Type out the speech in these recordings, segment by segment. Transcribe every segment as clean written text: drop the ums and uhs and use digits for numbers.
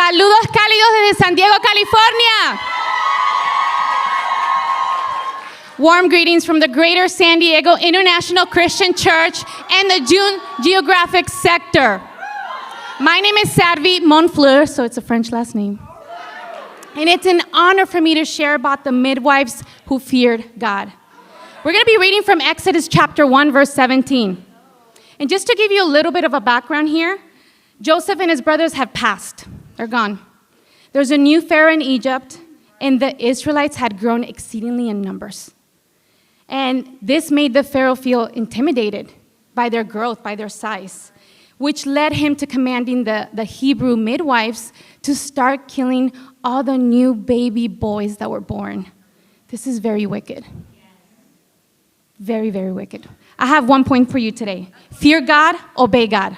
Saludos cálidos desde San Diego, California. Warm greetings from the Greater San Diego International Christian Church and the June geographic sector. My name is Sadhvi Monfleur, so it's a French last name. And it's an honor for me to share about the midwives who feared God. We're going to be reading from Exodus chapter 1, verse 17. And just to give you a little bit of a background here, Joseph and his brothers have passed. They're gone. There's a new Pharaoh in Egypt, and the Israelites had grown exceedingly in numbers. And this made the Pharaoh feel intimidated by their growth, by their size, which led him to commanding the Hebrew midwives to start killing all the new baby boys that were born. This is very wicked. Very, very wicked. I have one point for you today. Fear God, obey God.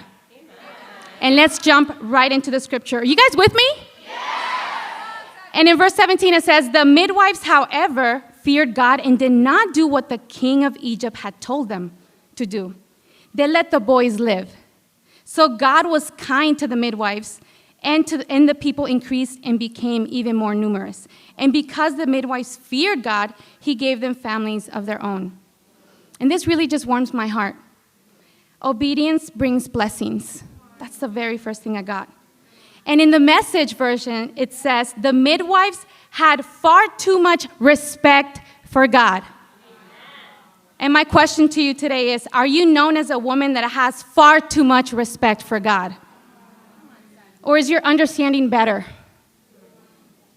And let's jump right into the scripture. Are you guys with me? Yes. And in verse 17 it says, the midwives, however, feared God and did not do what the king of Egypt had told them to do. They let the boys live. So God was kind to the midwives, and the people increased and became even more numerous. And because the midwives feared God, he gave them families of their own. And this really just warms my heart. Obedience brings blessings. That's the very first thing I got. And in the Message version, it says, the midwives had far too much respect for God. And my question to you today is, are you known as a woman that has far too much respect for God? Or is your understanding better?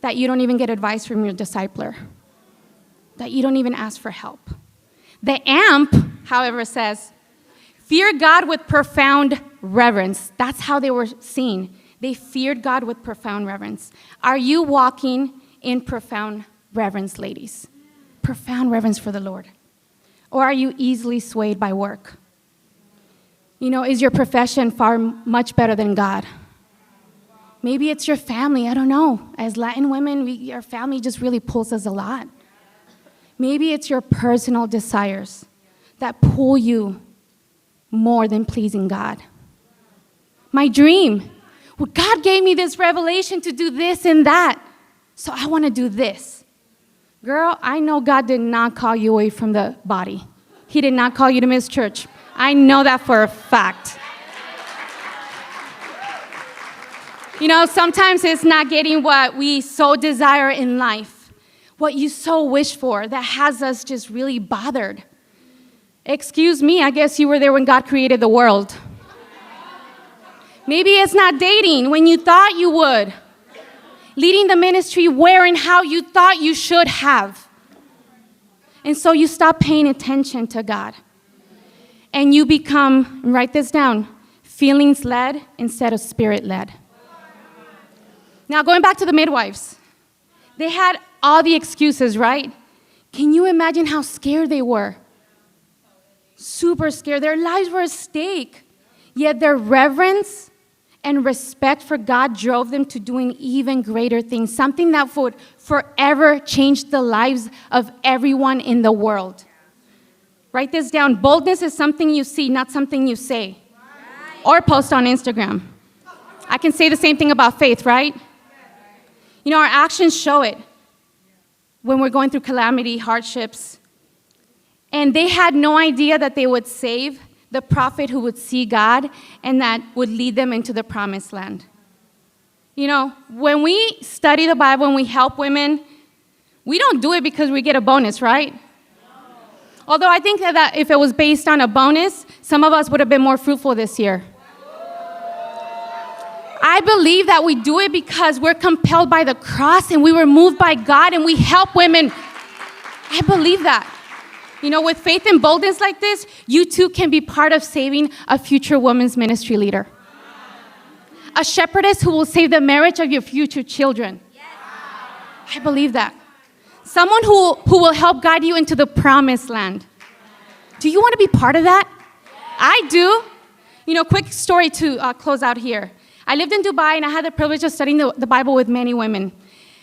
That you don't even get advice from your discipler? That you don't even ask for help? The AMP, however, says, fear God with profound reverence. That's how they were seen. They feared God with profound reverence. Are you walking in profound reverence, ladies? Profound reverence for the Lord. Or are you easily swayed by work? You know, is your profession far much better than God? Maybe it's your family. I don't know. As Latin women, our family just really pulls us a lot. Maybe it's your personal desires that pull you more than pleasing God. My dream. Well, God gave me this revelation to do this and that, so I want to do this. Girl, I know God did not call you away from the body. He did not call you to miss church. I know that for a fact. You know, sometimes it's not getting what we so desire in life, what you so wish for, that has us just really bothered. Excuse me, I guess you were there when God created the world. Maybe it's not dating when you thought you would. Leading the ministry where and how you thought you should have. And so you stop paying attention to God. And you become, write this down, feelings-led instead of spirit-led. Now, going back to the midwives. They had all the excuses, right? Can you imagine how scared they were? Super scared. Their lives were at stake. Yet their reverence and respect for God drove them to doing even greater things, something that would forever change the lives of everyone in the world. Write this down. Boldness is something you see, not something you say or post on Instagram. I can say the same thing about faith, right? You know, our actions show it when we're going through calamity, hardships. And they had no idea that they would save the prophet who would see God and that would lead them into the promised land. You know, when we study the Bible and we help women, we don't do it because we get a bonus, right? Although I think that if it was based on a bonus, some of us would have been more fruitful this year. I believe that we do it because we're compelled by the cross and we were moved by God and we help women. I believe that. You know, with faith and boldness like this, you too can be part of saving a future women's ministry leader. A shepherdess who will save the marriage of your future children. I believe that. Someone who will help guide you into the promised land. Do you want to be part of that? I do. You know, quick story to close out here. I lived in Dubai and I had the privilege of studying the Bible with many women.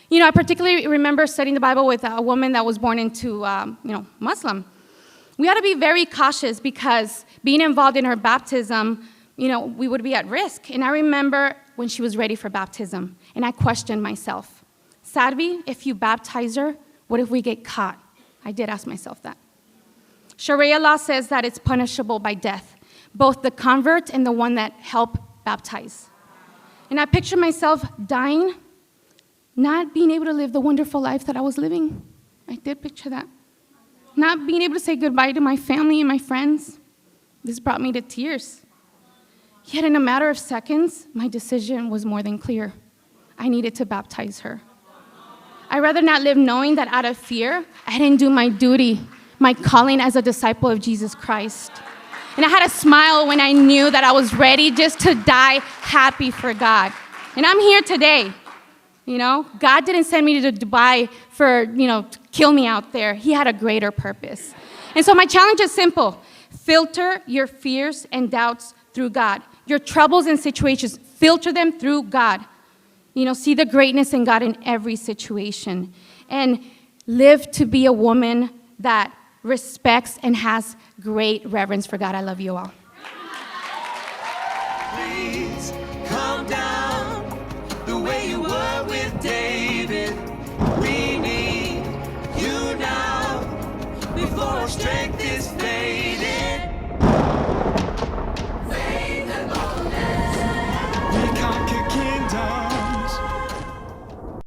You know, I particularly remember studying the Bible with a woman that was born into, Muslim. We had to be very cautious because being involved in her baptism, you know, we would be at risk. And I remember when she was ready for baptism. And I questioned myself. Sadhvi, if you baptize her, what if we get caught? I did ask myself that. Sharia law says that it's punishable by death, both the convert and the one that helped baptize. And I pictured myself dying, not being able to live the wonderful life that I was living. I did picture that. Not being able to say goodbye to my family and my friends. This brought me to tears. Yet in a matter of seconds, my decision was more than clear. I needed to baptize her. I'd rather not live knowing that out of fear, I didn't do my duty, my calling as a disciple of Jesus Christ. And I had a smile when I knew that I was ready just to die happy for God. And I'm here today. You know, God didn't send me to Dubai for, to kill me out there. He had a greater purpose. And so my challenge is simple. Filter your fears and doubts through God. Your troubles and situations, filter them through God. See the greatness in God in every situation. And live to be a woman that respects and has great reverence for God. I love you all. Please calm down the way you were with David. We need you now before our strength is failing.